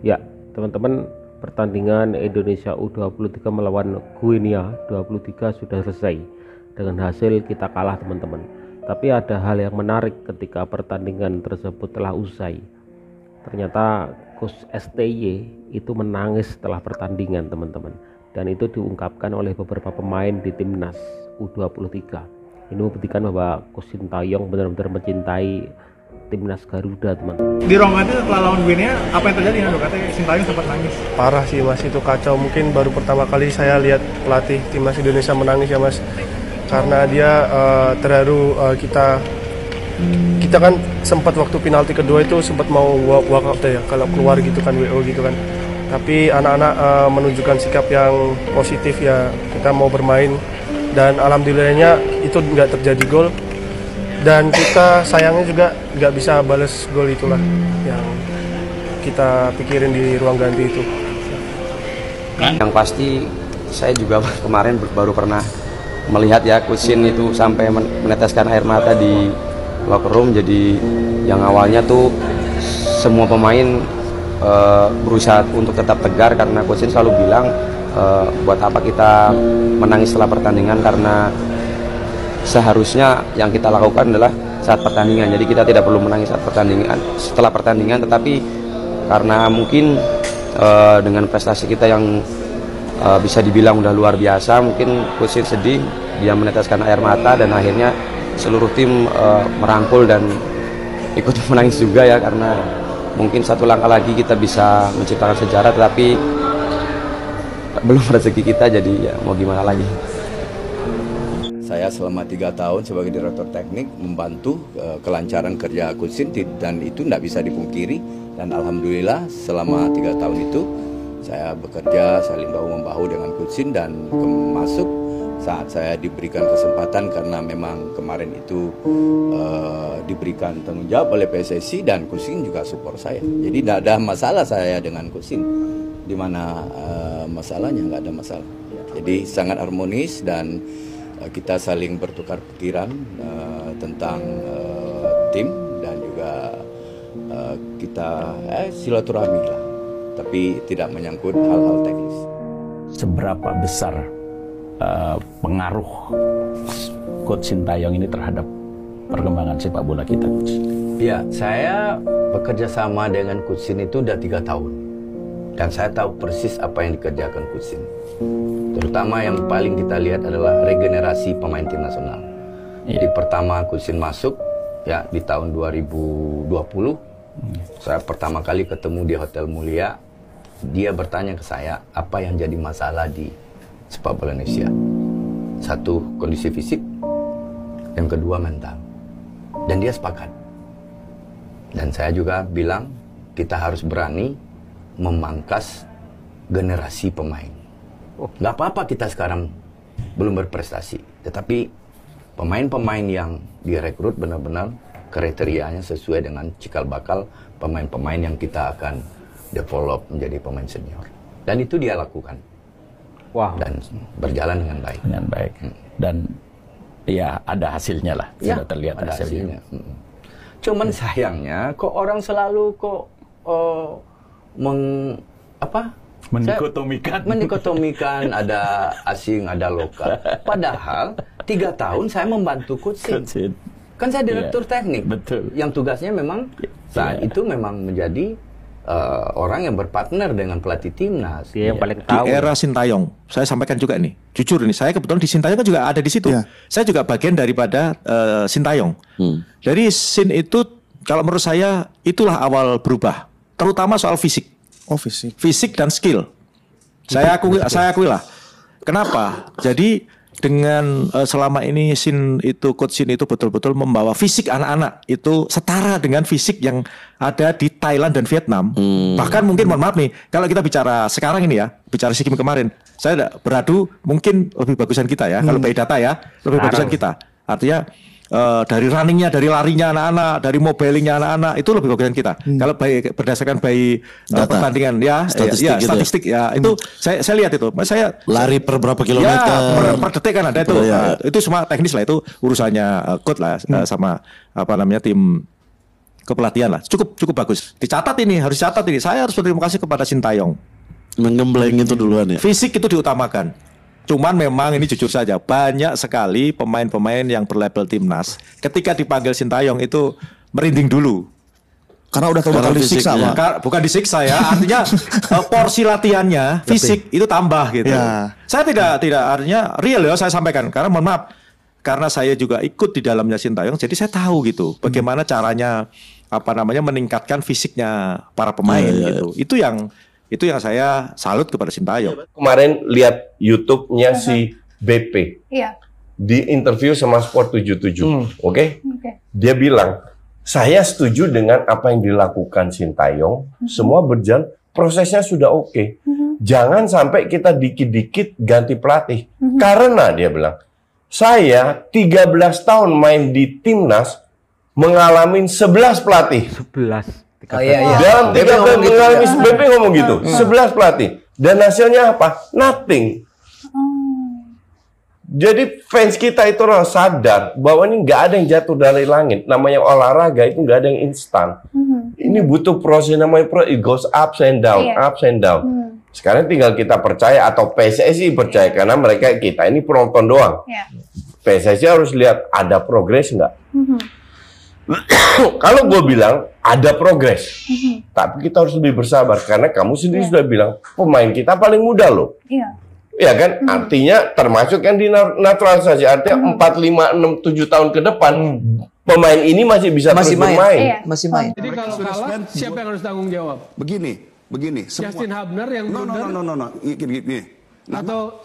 Ya, teman-teman, pertandingan Indonesia U23 melawan Guinea 23 sudah selesai. Dengan hasil kita kalah, teman-teman. Tapi ada hal yang menarik ketika pertandingan tersebut telah usai. Ternyata Coach STY itu menangis setelah pertandingan, teman-teman. Dan itu diungkapkan oleh beberapa pemain di timnas U23. Ini membuktikan bahwa Coach Sintayong benar-benar mencintai timnas Garuda, teman-teman. Di ruang ganti setelah lawan Guinea, apa yang terjadi? Katanya Sintayong sempat nangis. Parah sih mas, itu kacau. Mungkin baru pertama kali saya lihat pelatih timnas Indonesia menangis ya mas. Karena dia terharu. Kita kan sempat waktu penalti kedua itu sempat mau walk out ya, kalau keluar gitu kan, WO gitu kan. Tapi anak-anak menunjukkan sikap yang positif ya, kita mau bermain. Dan alhamdulillahnya itu nggak terjadi gol. Dan kita sayangnya juga nggak bisa balas gol itulah yang kita pikirin di ruang ganti itu. Yang pasti saya juga kemarin baru pernah melihat ya Kusin itu sampai meneteskan air mata di locker room. Jadi yang awalnya tuh semua pemain berusaha untuk tetap tegar karena Kusin selalu bilang buat apa kita menangis setelah pertandingan, karena seharusnya yang kita lakukan adalah saat pertandingan. Jadi kita tidak perlu menangis saat pertandingan, setelah pertandingan. Tetapi karena mungkin dengan prestasi kita yang bisa dibilang udah luar biasa, mungkin Kusin sedih, dia meneteskan air mata, dan akhirnya seluruh tim merangkul dan ikut menangis juga ya, karena mungkin satu langkah lagi kita bisa menciptakan sejarah, tetapi belum rezeki kita, jadi ya mau gimana lagi. Saya selama 3 tahun sebagai direktur teknik membantu kelancaran kerja Kusin, dan itu tidak bisa dipungkiri. Dan alhamdulillah selama 3 tahun itu saya bekerja saling bahu-membahu dengan Kusin, dan masuk saat saya diberikan kesempatan karena memang kemarin itu diberikan tanggung jawab oleh PSSI, dan Kusin juga support saya. Jadi tidak ada masalah saya dengan Kusin. Di mana masalahnya? Nggak ada masalah. Jadi sangat harmonis, dan kita saling bertukar pikiran tentang tim, dan juga kita silaturahmi lah, tapi tidak menyangkut hal-hal teknis. Seberapa besar pengaruh Coach Sintayong ini terhadap perkembangan sepak bola kita, Coach? Ya, saya bekerja sama dengan Coach Sin itu udah 3 tahun. Dan saya tahu persis apa yang dikerjakan Coach Sin. Terutama yang paling kita lihat adalah regenerasi pemain tim nasional. Jadi pertama Coach Sin masuk ya di tahun 2020. Saya pertama kali ketemu di Hotel Mulia. Dia bertanya ke saya apa yang jadi masalah di sepak bola Indonesia. Satu, kondisi fisik. Yang kedua, mental. Dan dia sepakat. Dan saya juga bilang kita harus berani memangkas generasi pemain. Gak apa-apa kita sekarang belum berprestasi, tetapi pemain-pemain yang direkrut benar-benar kriterianya sesuai dengan cikal bakal pemain-pemain yang kita akan develop menjadi pemain senior. Dan itu dia lakukan. Wow. Dan berjalan dengan baik. Dengan baik. Dan ya ada hasilnya lah, sudah terlihat ada hasilnya. Cuman sayangnya kok orang selalu mendikotomikan ada asing, ada lokal. Padahal 3 tahun saya membantu Coach Sin. Kan saya direktur teknik. Betul. Yang tugasnya memang saat itu memang menjadi orang yang berpartner dengan pelatih timnas. Dia yang paling tahu. Di era Sintayong, saya sampaikan juga nih, jujur ini, saya kebetulan di Sintayong kan juga ada di situ. Saya juga bagian daripada Sintayong. Dari Sin itu, kalau menurut saya itulah awal berubah, terutama soal fisik. Fisik dan skill. Saya akui lah. Kenapa? Jadi dengan selama ini Coach Sin itu betul-betul membawa fisik anak-anak itu setara dengan fisik yang ada di Thailand dan Vietnam. Bahkan mungkin mohon maaf nih, kalau kita bicara sekarang ini ya, bicara SEA Games kemarin, saya beradu mungkin lebih bagusan kita ya, kalau by data ya, lebih bagusan kita. Artinya dari runningnya, dari larinya anak-anak, dari mobilingnya anak-anak itu lebih bagusan kita. Kalau berdasarkan pertandingan statistik ya itu saya lihat itu. Saya lari per berapa kilometer? Ya, per detik kan ada itu. Itu semua teknis lah, itu urusannya coach lah sama tim kepelatihan lah. Cukup bagus. Dicatat ini, harus catat ini. Saya harus berterima kasih kepada Sintayong. Menggembleng itu duluan ya. Fisik itu diutamakan. Cuman memang ini jujur saja, banyak sekali pemain-pemain yang berlabel timnas ketika dipanggil Sintayong itu merinding dulu. Karena udah bakal disiksa, Pak. Bukan disiksa ya, artinya porsi latihannya fisik itu tambah gitu. Ya. Saya tidak artinya real ya saya sampaikan, karena mohon maaf, karena saya juga ikut di dalamnya Sintayong, jadi saya tahu gitu bagaimana caranya meningkatkan fisiknya para pemain gitu. Itu yang saya salut kepada Sintayong. Kemarin lihat YouTube-nya si BP. Iya. Di interview sama Sport 77. Oke? Dia bilang, saya setuju dengan apa yang dilakukan Sintayong. Semua berjalan, prosesnya sudah oke. Jangan sampai kita dikit-dikit ganti pelatih. Karena dia bilang, saya 13 tahun main di timnas mengalami 11 pelatih. 11. Oh, iya. Dalam 13 mengalami BP ngomong gitu. 11 pelatih. Dan hasilnya apa? Nothing. Jadi fans kita itu harus sadar bahwa ini nggak ada yang jatuh dari langit. Namanya olahraga itu nggak ada yang instan. Ini butuh proses, namanya it goes ups and down, ups and down. Sekarang tinggal kita percaya atau PSSI percaya karena kita ini penonton doang. PSSI harus lihat ada progres nggak. Kalau gue bilang ada progres, tapi kita harus lebih bersabar karena kamu sendiri sudah bilang pemain kita paling muda loh. Ya kan, artinya termasuk yang di naturalisasi, artinya 4, 5, 6, 7 tahun ke depan pemain ini masih bisa terus bermain. Masih main. Jadi kalau kalah, siapa yang harus tanggung jawab? Begini. Justin Hubner yang blunder? No. Gini. Atau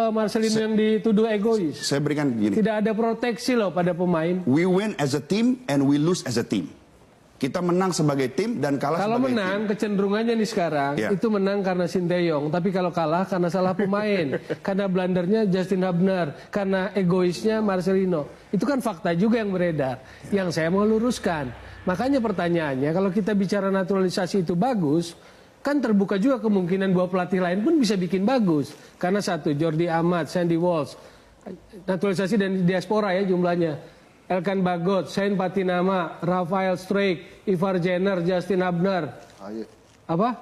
Marcelino yang dituduh egois? Saya berikan gini. Tidak ada proteksi loh pada pemain. We win as a team and we lose as a team. Kita menang sebagai tim dan kalah kalau sebagai menang, tim. kecenderungannya nih sekarang, itu menang karena Sintayong. Tapi kalau kalah karena salah pemain. Karena blundernya Justin Hubner. Karena egoisnya Marcelino. Itu kan fakta juga yang beredar. Yang saya mau luruskan. Makanya pertanyaannya, kalau kita bicara naturalisasi itu bagus, kan terbuka juga kemungkinan bahwa pelatih lain pun bisa bikin bagus. Karena satu, Jordi Amat, Sandy Walsh. Naturalisasi dan diaspora ya jumlahnya. Elkan Bagot, Sain Patinama, Rafael Struijk, Ivar Jenner, Justin Hubner,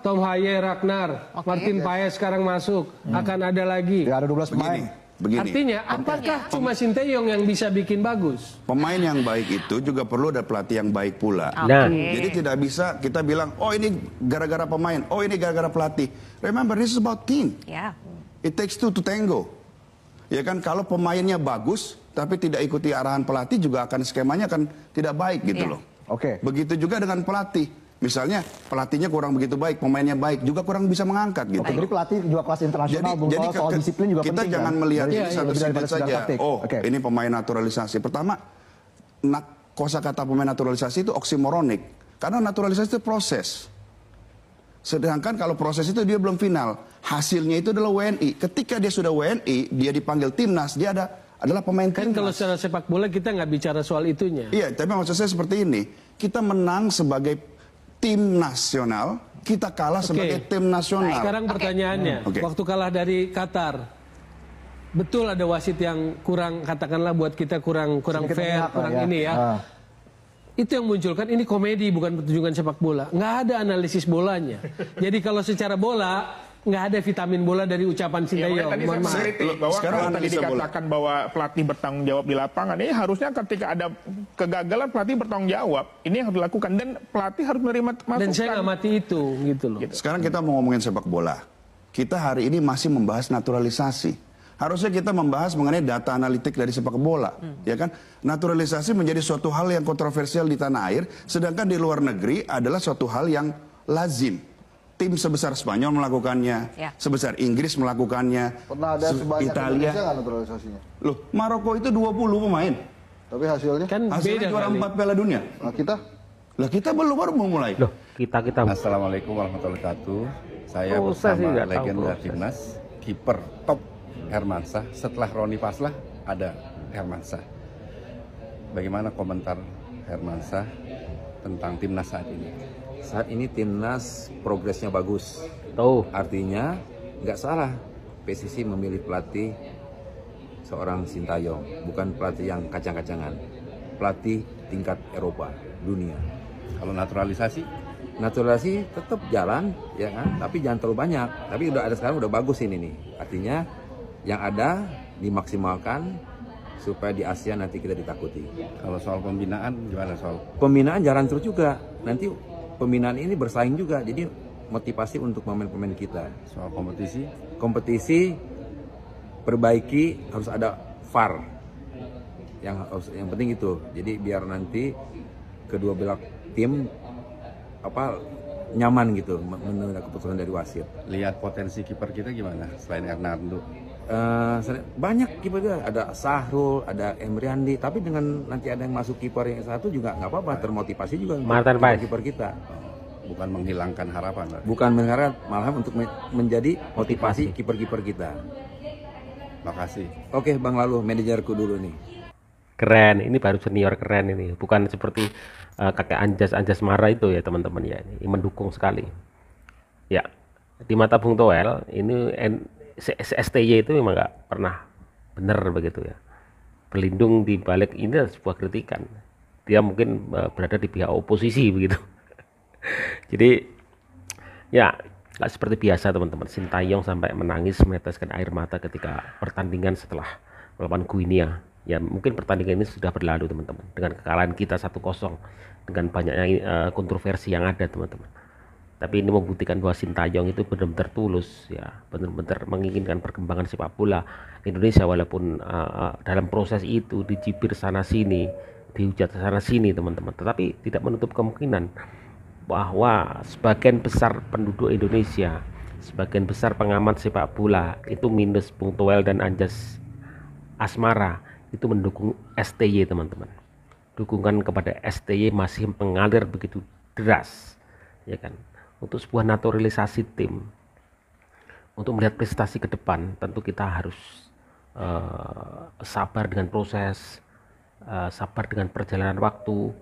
Tom Haye, Ragnar, Martin Paes sekarang masuk, akan ada lagi. Ada 12 pemain. Begini. Artinya, apakah cuma Sintayong yang bisa bikin bagus? Pemain yang baik itu juga perlu ada pelatih yang baik pula. Jadi tidak bisa kita bilang, oh ini gara-gara pemain, oh ini gara-gara pelatih. Remember, this is about team. It takes two to tango. Ya kan, kalau pemainnya bagus, tapi tidak ikuti arahan pelatih juga akan skemanya akan tidak baik gitu loh. Begitu juga dengan pelatih. Misalnya pelatihnya kurang begitu baik, pemainnya baik, juga kurang bisa mengangkat gitu. Jadi pelatih juga kelas internasional, jadi soal disiplin juga kita penting. Jangan melihat ini satu sudut saja. Ini pemain naturalisasi. Pertama, kosakata pemain naturalisasi itu oksimoronik. Karena naturalisasi itu proses. Sedangkan kalau proses itu dia belum final. Hasilnya itu adalah WNI. Ketika dia sudah WNI, dia dipanggil timnas, dia adalah pemain timnas. Kan kalau secara sepak bola kita nggak bicara soal itunya. Iya, tapi maksud saya seperti ini. Kita menang sebagai tim nasional, kita kalah sebagai tim nasional. Sekarang pertanyaannya, waktu kalah dari Qatar, betul ada wasit yang kurang, katakanlah buat kita kurang fair, kurang ini ya. Itu yang munculkan, ini komedi bukan pertunjukan sepak bola. Nggak ada analisis bolanya. Jadi kalau secara bola, nggak ada vitamin bola dari ucapan Sintayong. Tadi saya mengkritik bahwa kalau tadi dikatakan bahwa pelatih bertanggung jawab di lapangan, ini harusnya ketika ada kegagalan pelatih bertanggung jawab. Ini yang harus dilakukan dan pelatih harus menerima masukan. Dan saya nggak mati itu, gitu loh. Sekarang kita mau ngomongin sepak bola. Kita hari ini masih membahas naturalisasi. Harusnya kita membahas mengenai data analitik dari sepak bola, ya kan? Naturalisasi menjadi suatu hal yang kontroversial di tanah air, sedangkan di luar negeri adalah suatu hal yang lazim. Tim sebesar Spanyol melakukannya, sebesar Inggris melakukannya, pernah ada sebanyak Italia. Naturalisasinya. Loh, Maroko itu 20 pemain. Tapi hasilnya? Kan hasilnya juara 4 Piala Dunia. Nah, kita? Lah kita baru mau mulai. Loh, kita. Assalamualaikum warahmatullahi wabarakatuh. Saya bersama legenda timnas, kiper top Hermansyah. Setelah Roni Paslah ada Hermansyah. Bagaimana komentar Hermansyah tentang timnas saat ini? Saat ini timnas progresnya bagus. Artinya nggak salah PSSI memilih pelatih seorang Sintayong, bukan pelatih yang kacang-kacangan, pelatih tingkat Eropa, dunia. Kalau naturalisasi? Naturalisasi tetap jalan, ya kan? Tapi jangan terlalu banyak. Tapi udah ada sekarang, udah bagus ini nih. Artinya yang ada dimaksimalkan supaya di Asia nanti kita ditakuti. Kalau soal pembinaan gimana soal? Pembinaan jalan terus juga. Nanti pembinaan ini bersaing juga. Jadi motivasi untuk pemain-pemain kita. Soal kompetisi? Kompetisi perbaiki, harus ada VAR. Yang penting itu. Jadi biar nanti kedua belah tim nyaman gitu menurut keputusan dari wasit. Lihat potensi kiper kita gimana selain Hernando? Banyak kiper juga, ada Sahrul, ada Emriandi, tapi dengan nanti ada yang masuk kiper yang satu juga nggak apa-apa, termotivasi juga kiper kita. Bukan menghilangkan harapan, Pak. Bukan mengharap, malah untuk menjadi motivasi kiper-kiper kita. Makasih. Oke, Bang Lalu, manajerku dulu nih. Keren, ini baru senior keren ini, bukan seperti kakek Anjas Mara itu ya teman-teman ya, ini mendukung sekali. Ya, di mata Bung Toel ini STY itu memang nggak pernah benar begitu ya. Berlindung di balik ini adalah sebuah kritikan. Dia mungkin berada di pihak oposisi begitu. Jadi ya nggak seperti biasa teman-teman. Sintayong sampai menangis meneteskan air mata ketika pertandingan setelah melawan Guinea. Ya mungkin pertandingan ini sudah berlalu teman-teman, dengan kekalahan kita 1-0, dengan banyaknya kontroversi yang ada teman-teman. Tapi ini membuktikan bahwa Sintayong itu benar-benar tulus ya, benar-benar menginginkan perkembangan sepak bola Indonesia, walaupun dalam proses itu dicibir sana sini, dihujat sana sini teman-teman. Tetapi tidak menutup kemungkinan bahwa sebagian besar penduduk Indonesia, sebagian besar pengamat sepak bola itu minus Bung Toel dan Anjas Asmara itu mendukung STY teman-teman. Dukungan kepada STY masih mengalir begitu deras ya kan. Untuk sebuah naturalisasi tim, untuk melihat prestasi ke depan, tentu kita harus sabar dengan proses, sabar dengan perjalanan waktu.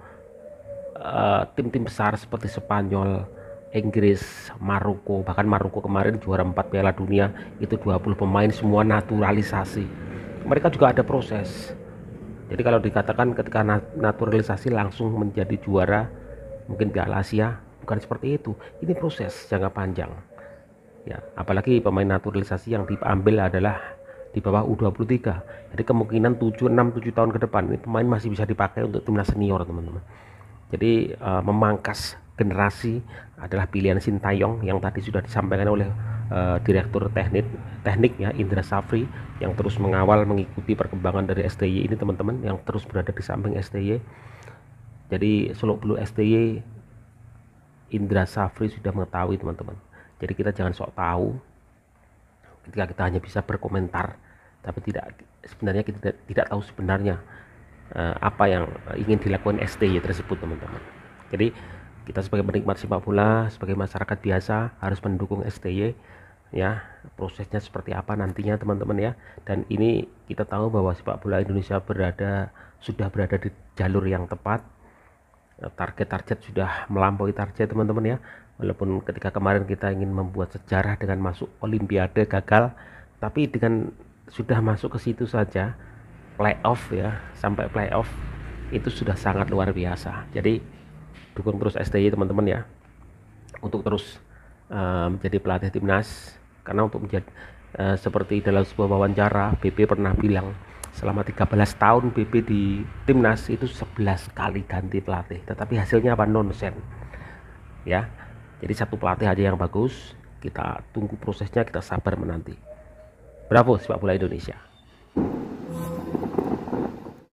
Tim-tim besar seperti Spanyol, Inggris, Maroko, bahkan Maroko kemarin juara 4 Piala Dunia, itu 20 pemain semua naturalisasi. Mereka juga ada proses. Jadi kalau dikatakan ketika naturalisasi langsung menjadi juara mungkin Piala Asia, bukan seperti itu. Ini proses jangka panjang ya, apalagi pemain naturalisasi yang diambil adalah di bawah U23. Jadi kemungkinan 7 tahun ke depan ini pemain masih bisa dipakai untuk timnas senior teman-teman. Jadi memangkas generasi adalah pilihan Sintayong yang tadi sudah disampaikan oleh Direktur Teknik ya Indra Safri, yang terus mengawal mengikuti perkembangan dari STY ini teman-teman, yang terus berada di samping STY. Jadi Seluk Beluk STY Indra Safri sudah mengetahui teman-teman. Jadi kita jangan sok tahu ketika kita hanya bisa berkomentar, tapi sebenarnya kita tidak tahu sebenarnya apa yang ingin dilakukan STY tersebut teman-teman. Jadi kita sebagai penikmat sepak bola, sebagai masyarakat biasa harus mendukung STY ya, prosesnya seperti apa nantinya teman-teman ya. Dan ini kita tahu bahwa sepak bola Indonesia sudah berada di jalur yang tepat. Target sudah melampaui target teman-teman ya. Walaupun ketika kemarin kita ingin membuat sejarah dengan masuk Olimpiade gagal, tapi dengan sudah masuk ke situ saja, playoff ya, sampai playoff itu sudah sangat luar biasa. Jadi dukung terus STY teman-teman ya, untuk terus menjadi pelatih timnas. Karena untuk menjadi seperti dalam sebuah wawancara BP pernah bilang, selama 13 tahun BP di timnas itu 11 kali ganti pelatih, tetapi hasilnya apa? Nonsen ya. Jadi satu pelatih aja yang bagus, kita tunggu prosesnya, kita sabar menanti. Bravo sepak bola Indonesia.